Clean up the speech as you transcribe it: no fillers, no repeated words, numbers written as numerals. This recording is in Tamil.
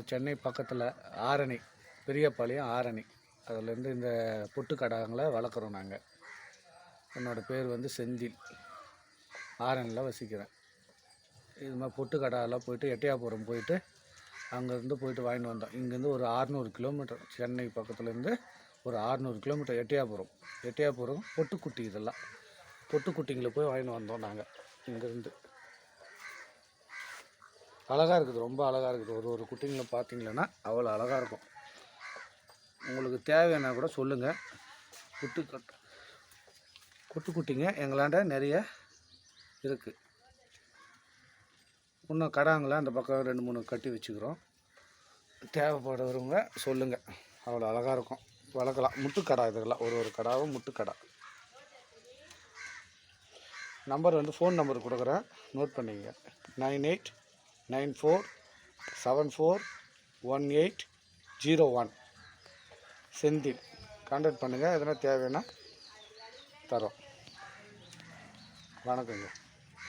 சென்னை பக்கத்தில் ஆரணி, பெரியபாளையம் ஆரணி, அதுலேருந்து இந்த பொட்டுக்கடாங்களை வளர்க்குறோம் நாங்கள். என்னோடய பேர் வந்து செந்தில். ஆரணியில் வசிக்கிறேன். இது மாதிரி பொட்டுக்கடாலாம் போயிட்டு எட்டயாபுரம் போயிட்டு அங்கேருந்து போயிட்டு வாங்கிட்டு வந்தோம். இங்கேருந்து ஒரு 600 கிலோமீட்டர், சென்னை பக்கத்துலேருந்து ஒரு 600 கிலோமீட்டர் எட்டயாபுரம் பொட்டுக்குட்டி. இதெல்லாம் பொட்டுக்குட்டிங்களை போய் வாங்கிட்டு வந்தோம் நாங்கள் இங்கேருந்து. அழகாக இருக்குது, ரொம்ப அழகாக இருக்குது. ஒரு குட்டிங்களை பார்த்தீங்களன்னா அவ்வளோ அழகாக இருக்கும். உங்களுக்கு தேவையான கூட சொல்லுங்கள். குட்டிங்க எங்களாண்ட நிறைய இருக்குது. இன்னும் கடாங்களை அந்த பக்கம் 2-3 கட்டி வச்சுக்கிறோம். தேவைப்படுறவங்க சொல்லுங்கள். அவ்வளோ அழகாக இருக்கும், வளர்க்கலாம். முட்டுக்கடா இதெல்லாம், ஒரு கடாவும் முட்டுக்கடா. நம்பர் வந்து ஃபோன் நம்பர் கொடுக்குறேன், நோட் பண்ணிங்க. 9894741801. செந்தில். கான்டாக்ட் பண்ணுங்கள். எதனா தேவைன்னா தரோம். வணக்கங்க.